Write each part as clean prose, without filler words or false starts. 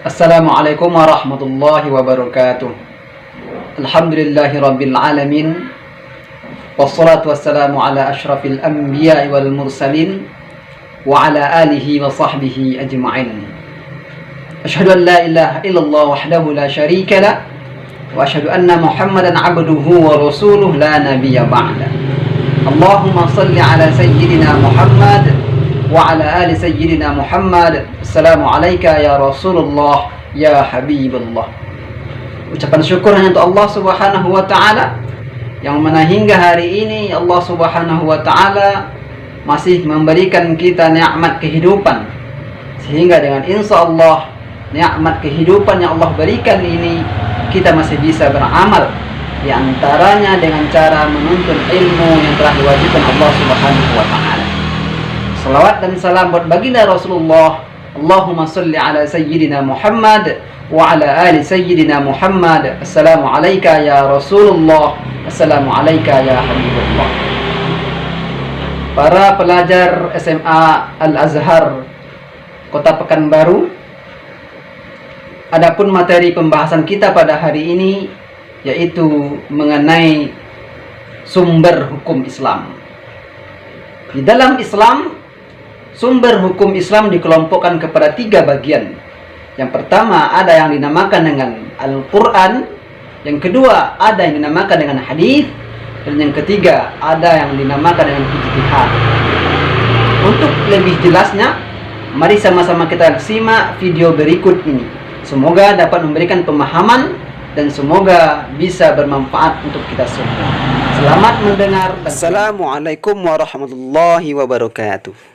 Assalamualaikum warahmatullahi wabarakatuh. Alhamdulillahi rabbil alamin. Wassalatu wassalamu ala ashrafil anbiya'i wal mursalin wa ala alihi wa sahbihi ajma'in. Asyhadu an la ilaha illallah wahdahu la syarika lah wa asyhadu anna Muhammadan abduhu wa rasuluh la nabiyya ba'da. Allahumma salli ala sayyidina Muhammad wa ala ali sayyidina Muhammad. Assalamu alayka ya Rasulullah ya Habibullah. Ucapan syukur hanya untuk Allah Subhanahu wa taala yang mana hingga hari ini Allah Subhanahu wa taala masih memberikan kita nikmat kehidupan, sehingga dengan insya Allah nikmat kehidupan yang Allah berikan ini kita masih bisa beramal, di antaranya dengan cara menuntut ilmu yang telah diwajibkan Allah Subhanahu wa taala. Salawat dan salam buat baginda Rasulullah. Allahumma salli ala sayyidina Muhammad wa ala ali sayyidina Muhammad. Assalamu alayka ya Rasulullah. Assalamu alayka ya Habibullah. Para pelajar SMA Al-Azhar Kota Pekanbaru, adapun materi pembahasan kita pada hari ini yaitu mengenai sumber hukum Islam. Di dalam Islam, sumber hukum Islam dikelompokkan kepada 3 bagian. Yang pertama ada yang dinamakan dengan Al-Quran, yang kedua ada yang dinamakan dengan hadis, dan yang ketiga ada yang dinamakan dengan ijtihad. Untuk lebih jelasnya, mari sama-sama kita simak video berikut ini. Semoga dapat memberikan pemahaman dan semoga bisa bermanfaat untuk kita semua. Selamat mendengar. Assalamualaikum warahmatullahi wabarakatuh.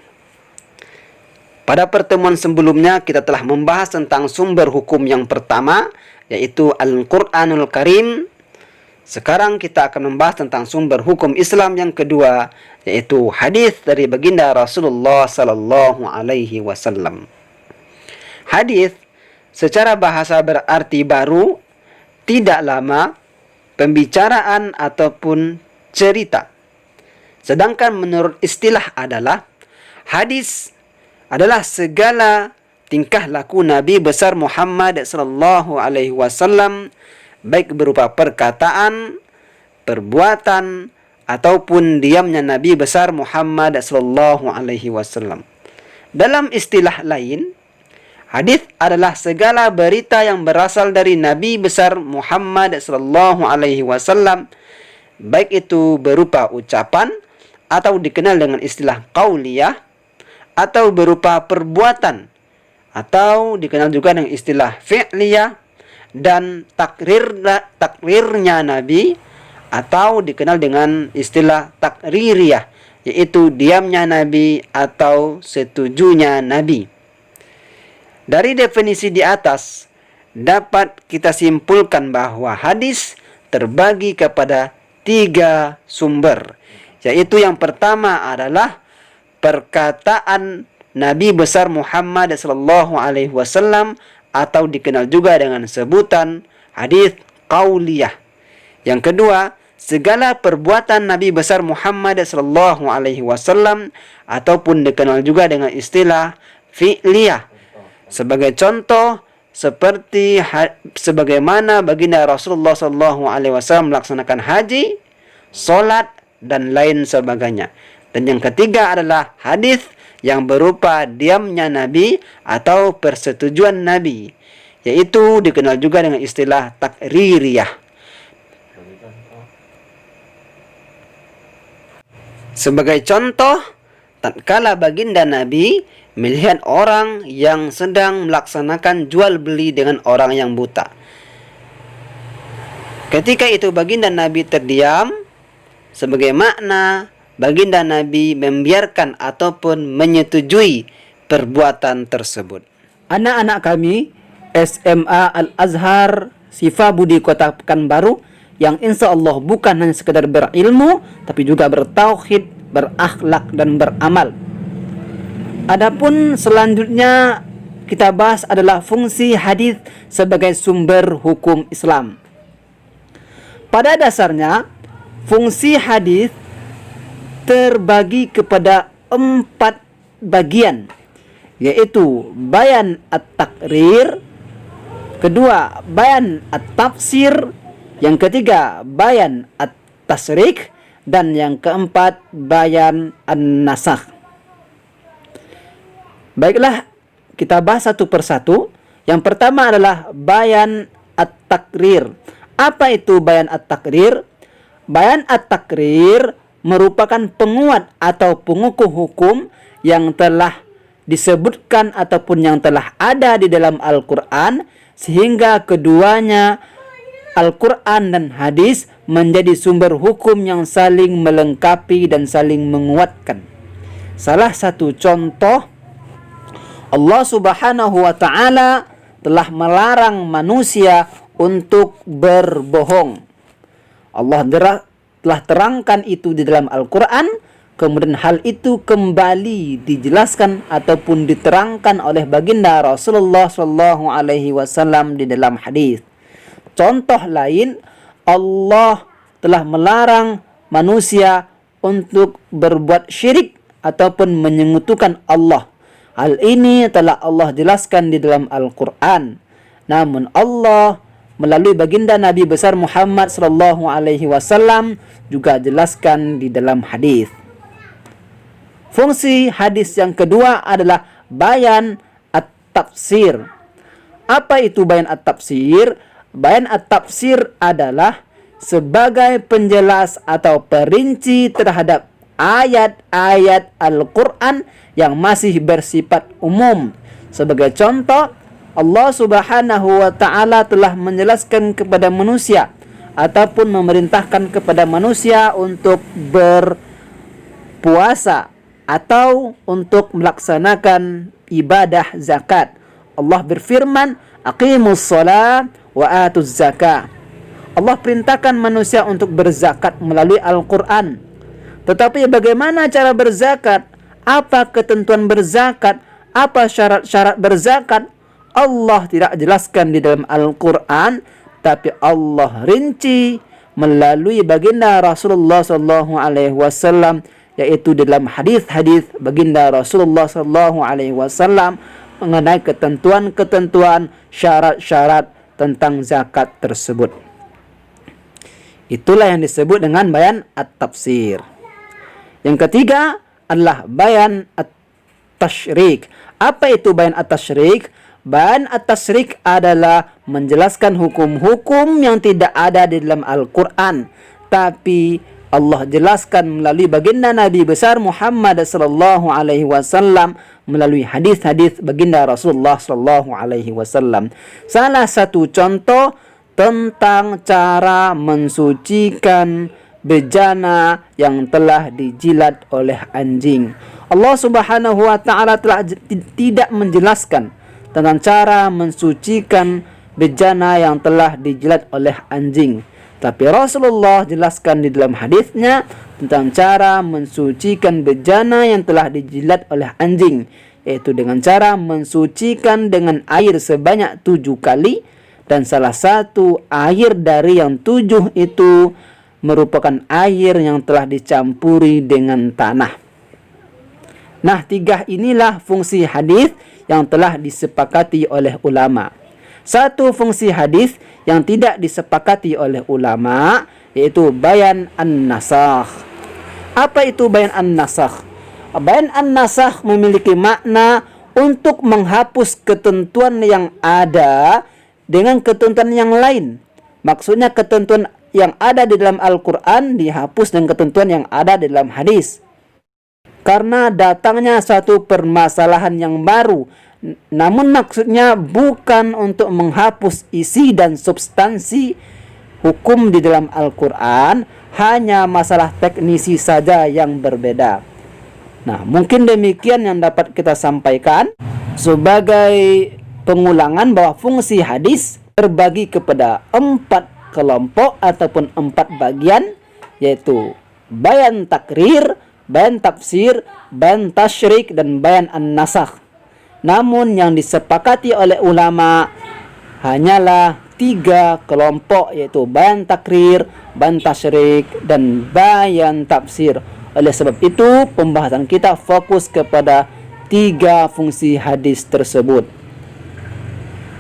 Pada pertemuan sebelumnya kita telah membahas tentang sumber hukum yang pertama, yaitu Al-Quranul Karim. Sekarang kita akan membahas tentang sumber hukum Islam yang kedua, yaitu hadis dari baginda Rasulullah sallallahu alaihi wasallam. Hadis secara bahasa berarti baru, tidak lama, pembicaraan ataupun cerita. Sedangkan menurut istilah adalah hadis adalah segala tingkah laku Nabi besar Muhammad sallallahu alaihi wasallam, baik berupa perkataan, perbuatan ataupun diamnya Nabi besar Muhammad sallallahu alaihi wasallam. Dalam istilah lain, hadis adalah segala berita yang berasal dari Nabi besar Muhammad sallallahu alaihi wasallam, baik itu berupa ucapan atau dikenal dengan istilah qauliyah, atau berupa perbuatan atau dikenal juga dengan istilah fi'liyah, dan takrirnya Nabi atau dikenal dengan istilah takririyah, yaitu diamnya Nabi atau setujunya Nabi. Dari definisi di atas dapat kita simpulkan bahwa hadis terbagi kepada 3 sumber, yaitu yang pertama adalah perkataan Nabi besar Muhammad sallallahu alaihi wasallam atau dikenal juga dengan sebutan hadis qauliyah. Yang kedua, segala perbuatan Nabi besar Muhammad sallallahu alaihi wasallam ataupun dikenal juga dengan istilah fi'liyah. Sebagai contoh, seperti sebagaimana baginda Rasulullah sallallahu alaihi wasallam melaksanakan haji, salat dan lain sebagainya. Dan yang ketiga adalah hadis yang berupa diamnya Nabi atau persetujuan Nabi, yaitu dikenal juga dengan istilah takririyah. Sebagai contoh, tatkala baginda Nabi melihat orang yang sedang melaksanakan jual beli dengan orang yang buta, ketika itu baginda Nabi terdiam, sebagai makna baginda Nabi membiarkan ataupun menyetujui perbuatan tersebut. Anak-anak kami SMA Al-Azhar Sifa Budi Kota Pekanbaru, yang insya Allah bukan hanya sekedar berilmu, tapi juga bertauhid, berakhlak dan beramal. Adapun selanjutnya kita bahas adalah fungsi hadis sebagai sumber hukum Islam. Pada dasarnya, fungsi hadis terbagi kepada 4 bagian, yaitu bayan at-takrir, kedua bayan at-tafsir, yang ketiga bayan at-tasrik, dan yang keempat bayan an-nasakh. Baiklah, kita bahas satu persatu. Yang pertama adalah bayan at-takrir. Apa itu bayan at-takrir? Bayan at-takrir merupakan penguat atau pengukuh hukum yang telah disebutkan ataupun yang telah ada di dalam Al-Quran, sehingga keduanya, Al-Quran dan hadis, menjadi sumber hukum yang saling melengkapi dan saling menguatkan. Salah satu contoh, Allah Subhanahu wa ta'ala telah melarang manusia untuk berbohong. Allah telah terangkan itu di dalam Al-Quran, kemudian hal itu kembali dijelaskan ataupun diterangkan oleh baginda Rasulullah SAW di dalam hadis. Contoh lain, Allah telah melarang manusia untuk berbuat syirik ataupun menyekutukan Allah. Hal ini telah Allah jelaskan di dalam Al-Quran. Namun Allah melalui baginda Nabi besar Muhammad SAW juga jelaskan di dalam hadis. Fungsi hadis yang kedua adalah bayan at-tafsir. Apa itu bayan at-tafsir? Bayan at-tafsir adalah sebagai penjelas atau perinci terhadap ayat-ayat Al-Quran yang masih bersifat umum. Sebagai contoh, Allah Subhanahu wa ta'ala telah menjelaskan kepada manusia ataupun memerintahkan kepada manusia untuk berpuasa atau untuk melaksanakan ibadah zakat. Allah berfirman, aqimus shalah wa atuz zakah. Allah perintahkan manusia untuk berzakat melalui Al-Quran. Tetapi bagaimana cara berzakat? Apa ketentuan berzakat? Apa syarat-syarat berzakat? Allah tidak jelaskan di dalam Al-Quran, tapi Allah rinci melalui baginda Rasulullah SAW, yaitu dalam hadis-hadis baginda Rasulullah SAW mengenai ketentuan-ketentuan, syarat-syarat tentang zakat tersebut. Itulah yang disebut dengan bayan at-tafsir. Yang ketiga adalah bayan at-tashrik. Apa itu bayan at-tashrik? Bayan at-tashrik adalah menjelaskan hukum-hukum yang tidak ada di dalam Al-Quran, tapi Allah jelaskan melalui baginda Nabi besar Muhammad SAW melalui hadis-hadis baginda Rasulullah SAW. Salah satu contoh tentang cara mensucikan bejana yang telah dijilat oleh anjing. Allah Subhanahu wa ta'ala telah tidak menjelaskan tentang cara mensucikan bejana yang telah dijilat oleh anjing. Tapi Rasulullah jelaskan di dalam hadisnya tentang cara mensucikan bejana yang telah dijilat oleh anjing, yaitu dengan cara mensucikan dengan air sebanyak 7 kali, dan salah satu air dari yang 7 itu merupakan air yang telah dicampuri dengan tanah. Nah, 3 inilah fungsi hadis yang telah disepakati oleh ulama. Satu fungsi hadis yang tidak disepakati oleh ulama, yaitu bayan an-nasakh. Apa itu bayan an-nasakh? Bayan an-nasakh memiliki makna untuk menghapus ketentuan yang ada dengan ketentuan yang lain. Maksudnya ketentuan yang ada di dalam Al-Quran dihapus dengan ketentuan yang ada di dalam hadis. Karena datangnya satu permasalahan yang baru, namun maksudnya bukan untuk menghapus isi dan substansi hukum di dalam Al-Quran, hanya masalah teknisi saja yang berbeda. Nah, mungkin demikian yang dapat kita sampaikan sebagai pengulangan bahwa fungsi hadis terbagi kepada 4 kelompok ataupun 4 bagian, yaitu bayan takrir, bayan tafsir, bayan tasyrik, dan bayan an-nasakh. Namun yang disepakati oleh ulama hanyalah 3 kelompok, yaitu bayan takrir, bayan tasyrik, dan bayan tafsir. Oleh sebab itu pembahasan kita fokus kepada 3 fungsi hadis tersebut.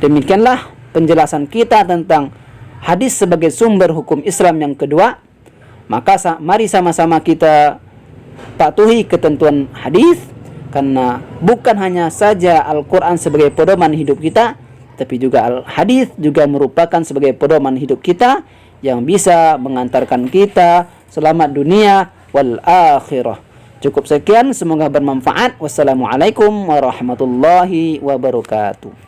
Demikianlah penjelasan kita tentang hadis sebagai sumber hukum Islam yang kedua, maka mari sama-sama kita patuhi ketentuan hadis, karena bukan hanya saja Al-Quran sebagai pedoman hidup kita, tapi juga hadis juga merupakan sebagai pedoman hidup kita yang bisa mengantarkan kita selamat dunia wal akhirah. Cukup sekian, semoga bermanfaat. Wassalamualaikum warahmatullahi wabarakatuh.